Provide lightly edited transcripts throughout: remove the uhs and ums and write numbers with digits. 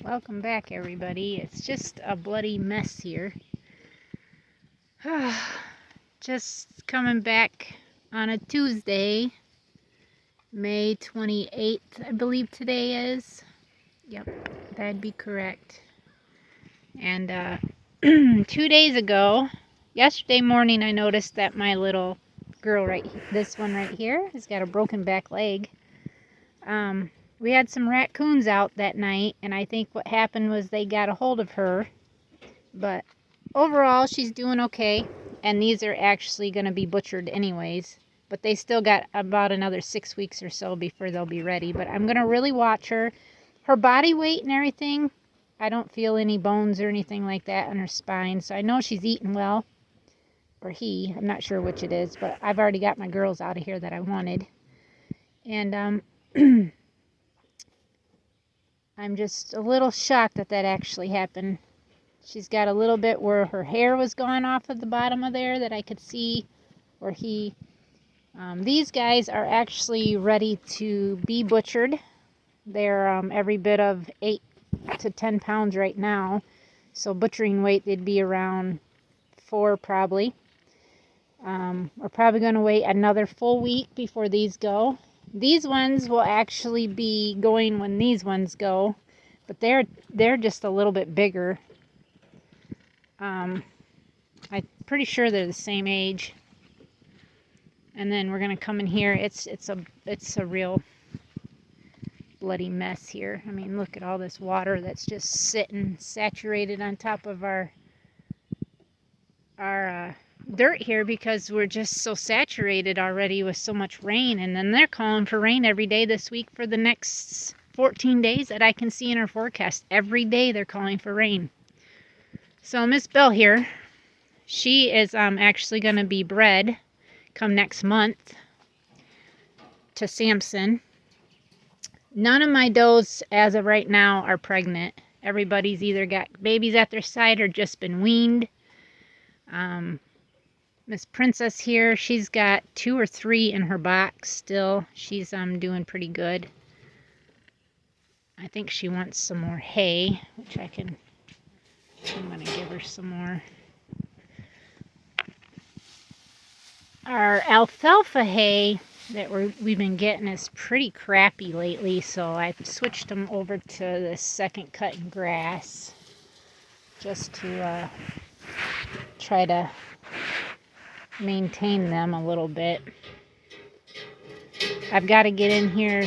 Welcome back, everybody. It's just a bloody mess here. Just coming back on a Tuesday, May 28th, I believe today is. Yep, that'd be correct. And 2 days ago, yesterday morning, I noticed that my little girl this one right here, has got a broken back leg. We had some raccoons out that night, and I think what happened was they got a hold of her. But overall, she's doing okay, and these are actually going to be butchered anyways. But they still got about another 6 weeks or so before they'll be ready. But I'm going to really watch her. Her body weight and everything, I don't feel any bones or anything like that on her spine. So I know she's eating well. Or he, I'm not sure which it is. But I've already got my girls out of here that I wanted. And I'm just a little shocked that that actually happened. She's got a little bit where her hair was gone off of the bottom of there that I could see where these guys are actually ready to be butchered. They're every bit of 8 to 10 pounds right now. So butchering weight, they'd be around 4 probably. We're probably going to wait another full week before these go. These ones will actually be going when these ones go, but they're just a little bit bigger. I'm pretty sure they're the same age. And then we're gonna come in here. It's a real bloody mess here. I mean, look at all this water that's just sitting saturated on top of our dirt here because we're just so saturated already with so much rain. And then they're calling for rain every day this week for the next 14 days that I can see in our forecast. Every day they're calling for rain. So Miss Belle here, she is actually going to be bred come next month to Samson. None of my does as of right now are pregnant. Everybody's either got babies at their side or just been weaned. Miss Princess here, she's got 2 or 3 in her box still. She's doing pretty good. I think she wants some more hay, which I'm going to give her some more. Our alfalfa hay that we've been getting is pretty crappy lately, so I've switched them over to the second cut in grass just to try to maintain them a little bit. I've got to get in here.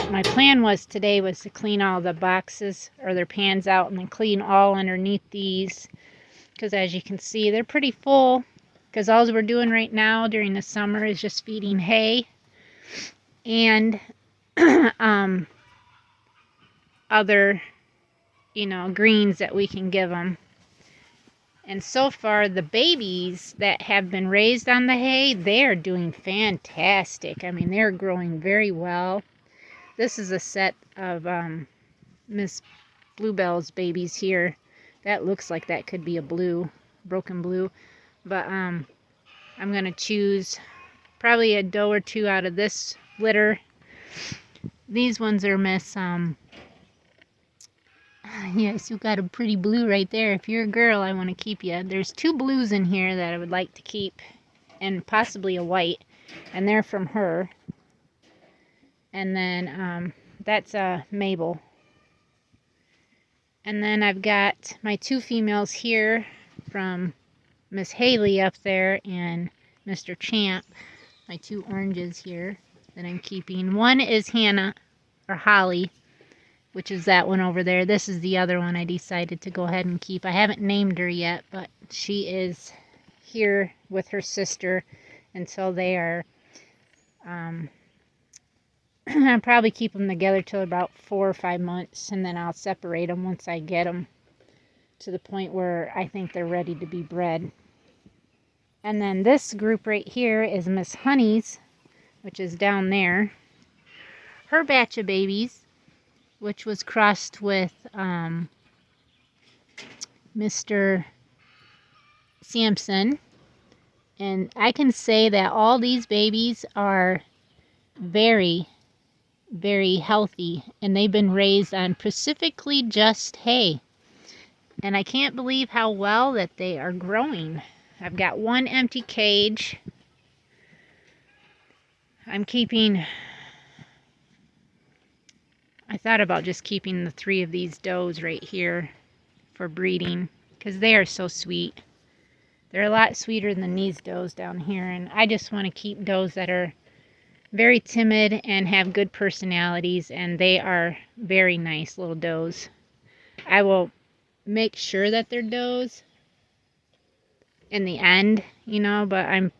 My plan today was to clean all the boxes or their pans out and then clean all underneath these, because as you can see, they're pretty full. Because all we're doing right now during the summer is just feeding hay and other, greens that we can give them. And so far, the babies that have been raised on the hay, they are doing fantastic. I mean, they're growing very well. This is a set of Miss Bluebell's babies here. That looks like that could be a broken blue. But I'm going to choose probably a doe or 2 out of this litter. These ones are Miss, yes, you got a pretty blue right there. If you're a girl, I want to keep you. There's 2 blues in here that I would like to keep, and possibly a white, and they're from her. And then that's Mabel. And then I've got my 2 females here from Miss Haley up there and Mr. Champ, my 2 oranges here that I'm keeping. One is Hannah, or Holly, which is that one over there. This is the other one I decided to go ahead and keep. I haven't named her yet, but she is here with her sister until they are, I'll probably keep them together till about 4 or 5 months, and then I'll separate them once I get them to the point where I think they're ready to be bred. And then this group right here is Miss Honey's, which is down there. Her batch of babies, which was crossed with Mr. Samson. And I can say that all these babies are very, very healthy, and they've been raised on specifically just hay. And I can't believe how well that they are growing. I've got one empty cage. I thought about just keeping the 3 of these does right here for breeding because they are so sweet. They're a lot sweeter than these does down here, and I just want to keep does that are very timid and have good personalities, and they are very nice little does. I will make sure that they're does in the end, you know, but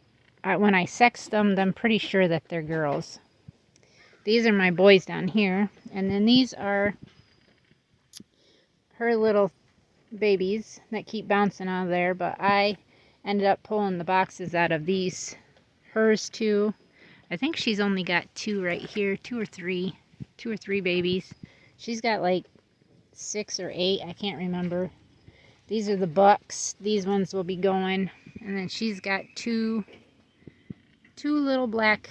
when I sex them, I'm pretty sure that they're girls. These are my boys down here, and then these are her little babies that keep bouncing out of there, but I ended up pulling the boxes out of these. Hers too. I think she's only got 2 right here, 2 or 3 babies. She's got like 6 or 8, I can't remember. These are the bucks. These ones will be going. And then she's got two little black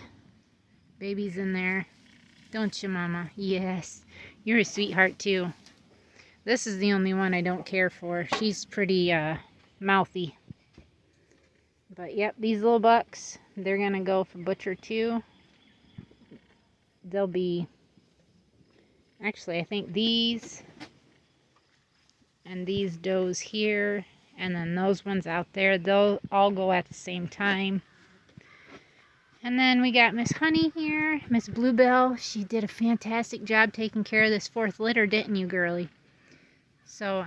babies in there. Don't you, Mama? Yes. You're a sweetheart too. This is the only one I don't care for. She's pretty mouthy. But yep, these little bucks, they're gonna go for butcher too. They'll be, actually I think these and these does here, and then those ones out there, they'll all go at the same time. And then we got Miss Honey here, Miss Bluebell. She did a fantastic job taking care of this 4th litter, didn't you, girlie? So,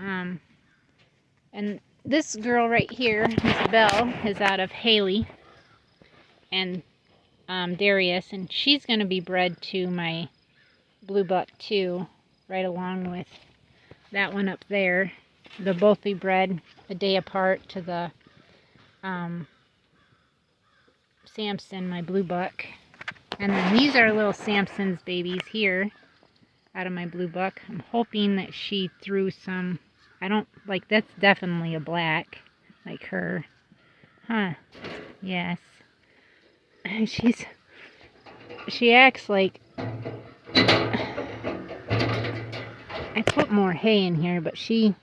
and this girl right here, Miss Bell, is out of Haley and Darius, and she's going to be bred to my blue buck too, right along with that one up there. They'll both be bred a day apart to the Samson, my blue buck. And then these are little Samson's babies here out of my blue buck. I'm hoping that she threw some, I don't, like, that's definitely a black, like her. Huh, yes. She acts like, I put more hay in here, but she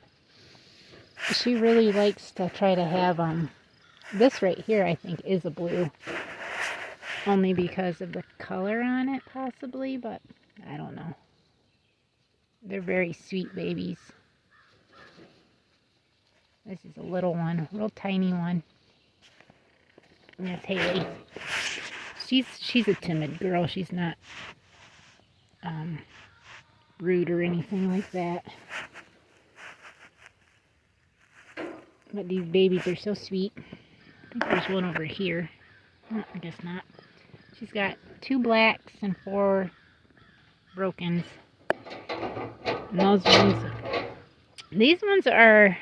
really likes to try to have, this right here I think is a blue. Only because of the color on it, possibly, but I don't know. They're very sweet babies. This is a little one, a real tiny one. And that's Haley. She's a timid girl. She's not rude or anything like that. But these babies are so sweet. I think there's one over here. Oh, I guess not. She's got 2 blacks and 4 brokens. And those ones, these ones are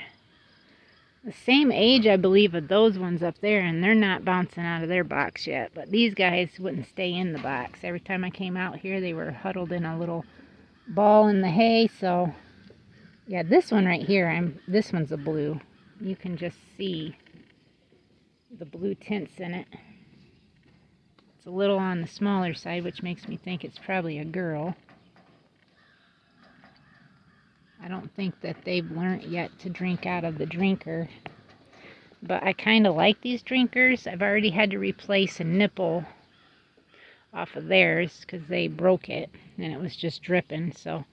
the same age, I believe, of those ones up there, and they're not bouncing out of their box yet. But these guys wouldn't stay in the box. Every time I came out here, they were huddled in a little ball in the hay. So, yeah, this one right here, this one's a blue. You can just see the blue tints in it. It's a little on the smaller side, which makes me think it's probably a girl. I don't think that they've learned yet to drink out of the drinker. But I kind of like these drinkers. I've already had to replace a nipple off of theirs because they broke it and it was just dripping. So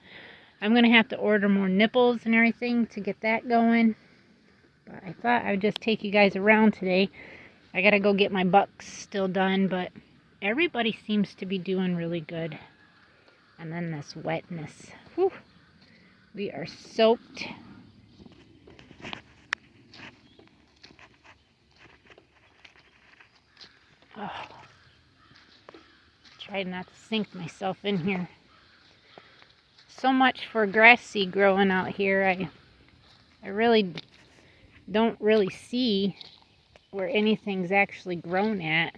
I'm going to have to order more nipples and everything to get that going. But I thought I would just take you guys around today. I got to go get my bucks still done, but everybody seems to be doing really good. And then this wetness. Whew. We are soaked. Oh. Tried not to sink myself in here. So much for grass seed growing out here. I really don't really see where anything's actually grown at.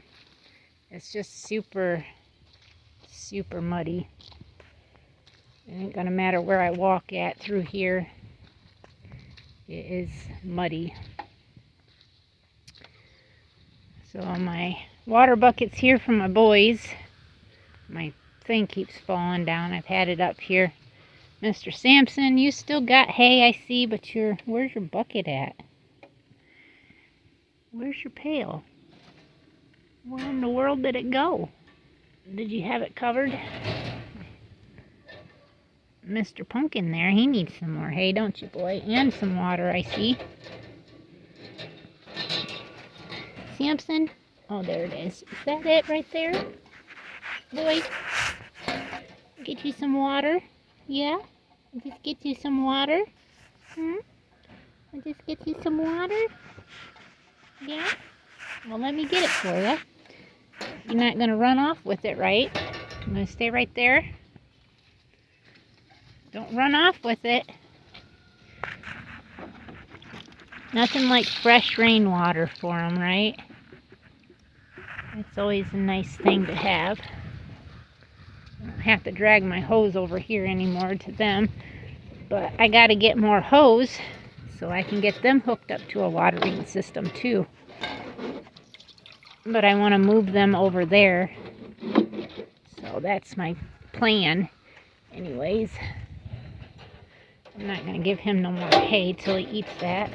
It's just super muddy. It ain't gonna matter where I walk at through here. It is muddy. So my water bucket's here for my boys. My thing keeps falling down. I've had it up here. Mr. Sampson, you still got hay, I see, but where's your bucket at? Where's your pail? Where in the world did it go? Did you have it covered? Mr. Pumpkin there, he needs some more hay, don't you, boy? And some water, I see. Sampson? Oh, there it is. Is that it right there? Boy, get you some water? Yeah? I'll just get you some water? I'll just get you some water? Yeah? Well, let me get it for you. You're not going to run off with it, right? I'm going to stay right there. Don't run off with it. Nothing like fresh rainwater for them, right? It's always a nice thing to have. I don't have to drag my hose over here anymore to them. But I got to get more hose so I can get them hooked up to a watering system too. But I want to move them over there. So that's my plan. Anyways, I'm not going to give him no more hay till he eats that.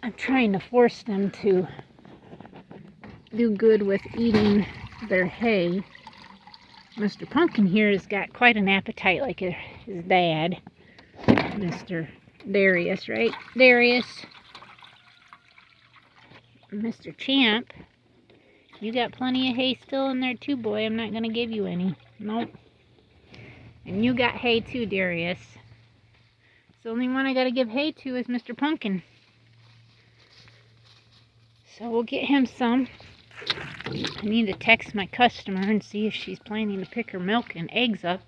I'm trying to force them to do good with eating their hay. Mr. Pumpkin here has got quite an appetite like his dad, Mr. Darius, right? Darius. Mr. Champ, you got plenty of hay still in there too, boy. I'm not going to give you any. Nope. And you got hay too, Darius. The only one I got to give hay to is Mr. Pumpkin. So we'll get him some. I need to text my customer and see if she's planning to pick her milk and eggs up.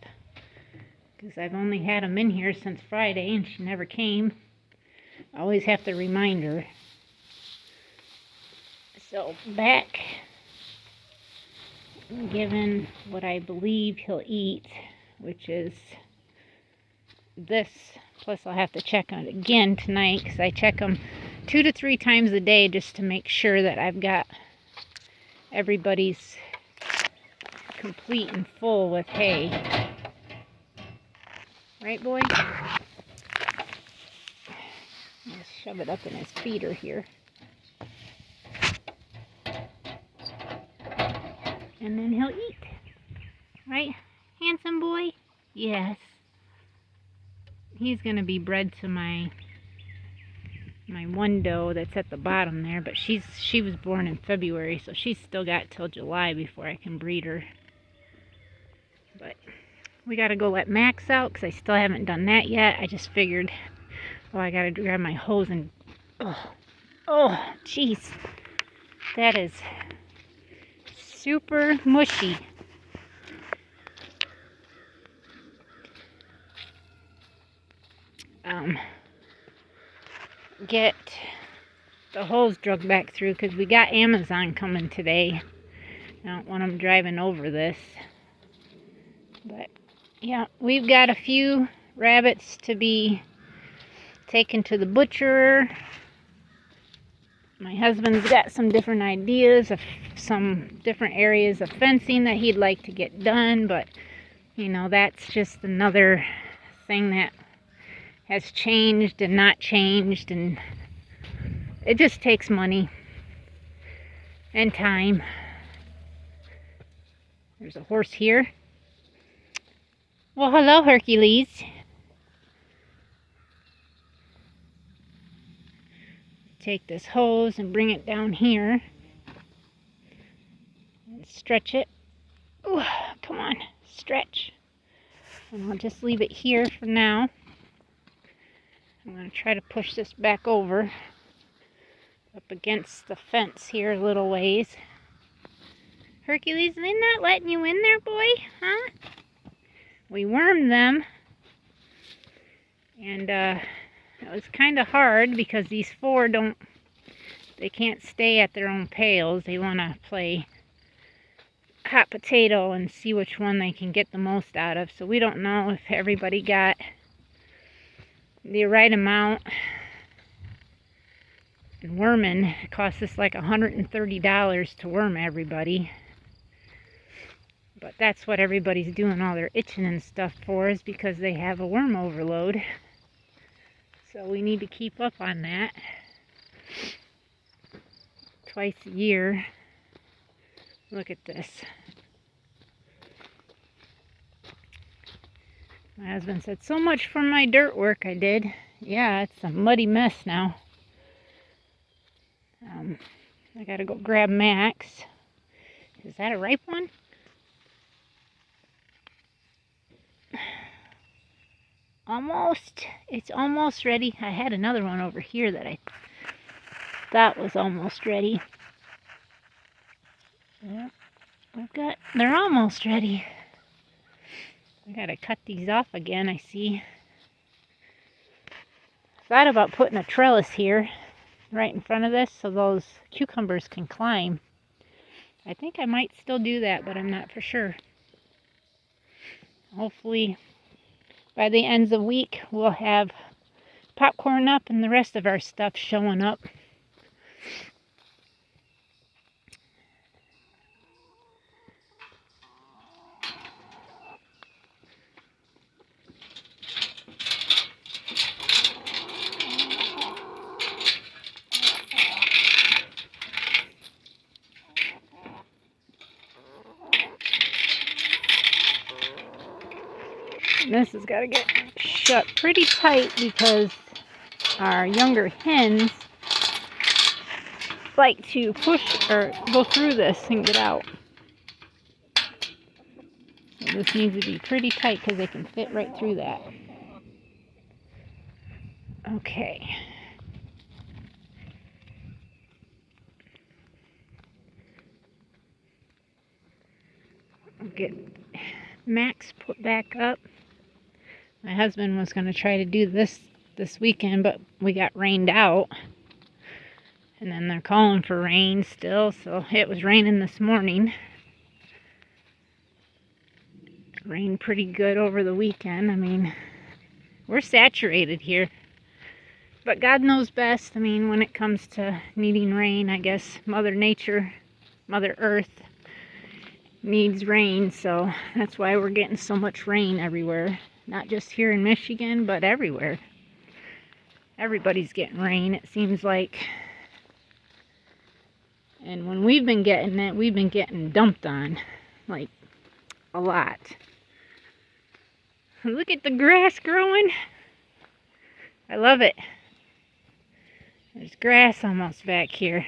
Because I've only had them in here since Friday and she never came. I always have to remind her. So back, given what I believe he'll eat, which is this. Plus I'll have to check on it again tonight because I check them 2 to 3 times a day just to make sure that I've got everybody's complete and full with hay. Right, boy? Let's shove it up in his feeder here. And then he'll eat. Right? Handsome boy? Yes. He's going to be bred to my one doe that's at the bottom there, but she was born in February, so she's still got till July before I can breed her. But we got to go let Max out because I still haven't done that yet. I just figured, oh, I got to grab my hose and, oh, jeez. That is super mushy. Get the hose drug back through because we got Amazon coming today. I don't want them driving over this. But yeah, we've got a few rabbits to be taken to the butcher. My husband's got some different ideas of some different areas of fencing that he'd like to get done, but you know, that's just another thing that has changed and not changed, and it just takes money and time. There's a horse here. Well, hello, Hercules. Take this hose and bring it down here and stretch it. Ooh, come on, stretch. And I'll just leave it here for now. I'm going to try to push this back over up against the fence here a little ways. Hercules, are they not letting you in there, boy? Huh? We wormed them. And it was kind of hard because these 4 they can't stay at their own pails. They want to play hot potato and see which one they can get the most out of. So we don't know if everybody got the right amount. And worming, it costs us like $130 to worm everybody. But that's what everybody's doing all their itching and stuff for, is because they have a worm overload. So we need to keep up on that twice a year. Look at this. My husband said, so much for my dirt work I did. Yeah, it's a muddy mess now. I gotta go grab Max. Is that a ripe one? Almost. It's almost ready. I had another one over here that I thought was almost ready. Yep. They're almost ready. I gotta cut these off again, I see. Thought about putting a trellis here right in front of this so those cucumbers can climb. I think I might still do that, but I'm not for sure. Hopefully by the end of the week we'll have popcorn up and the rest of our stuff showing up. This has got to get shut pretty tight because our younger hens like to push or go through this and get out. So this needs to be pretty tight because they can fit right through that. Okay. I'll get Max put back up. My husband was going to try to do this weekend, but we got rained out. And then they're calling for rain still, so it was raining this morning. It rained pretty good over the weekend. I mean, we're saturated here. But God knows best. I mean, when it comes to needing rain, I guess Mother Nature, Mother Earth needs rain, so that's why we're getting so much rain everywhere. Not just here in Michigan, but everywhere. Everybody's getting rain, it seems like. And when we've been getting it, we've been getting dumped on. Like, a lot. Look at the grass growing. I love it. There's grass almost back here.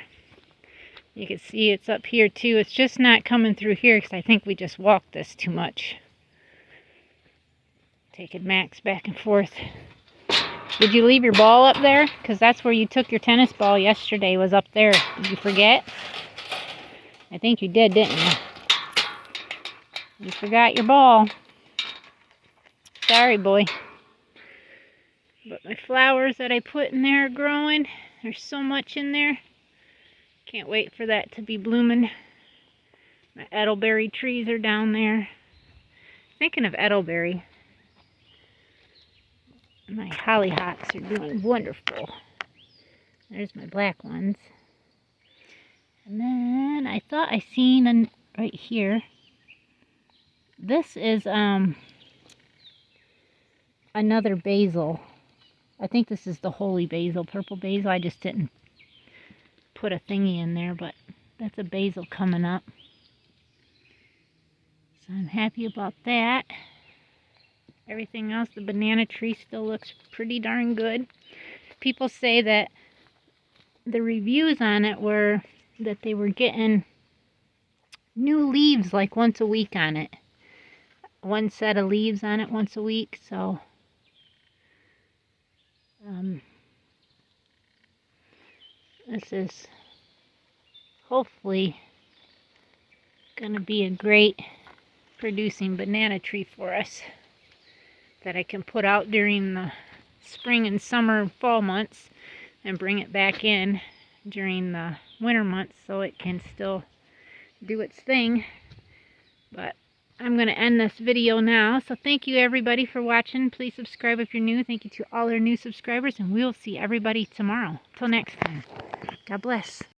You can see it's up here too. It's just not coming through here because I think we just walked this too much. Taking Max back and forth. Did you leave your ball up there? Because that's where you took your tennis ball yesterday, was up there. Did you forget? I think you did, didn't you? You forgot your ball. Sorry, boy. But my flowers that I put in there are growing. There's so much in there. Can't wait for that to be blooming. My edelberry trees are down there. Thinking of edelberry. My hollyhocks are doing wonderful. There's my black ones. And then I thought I seen right here. This is another basil. I think this is the holy basil, purple basil. I just didn't put a thingy in there, but that's a basil coming up. So I'm happy about that. Everything else, the banana tree still looks pretty darn good. People say that the reviews on it were that they were getting new leaves like once a week on it. One set of leaves on it once a week, so this is hopefully going to be a great producing banana tree for us that I can put out during the spring and summer fall months and bring it back in during the winter months so it can still do its thing. But I'm going to end this video now. So thank you everybody for watching. Please subscribe if you're new. Thank you to all our new subscribers, and we'll see everybody tomorrow. Till next time. God bless.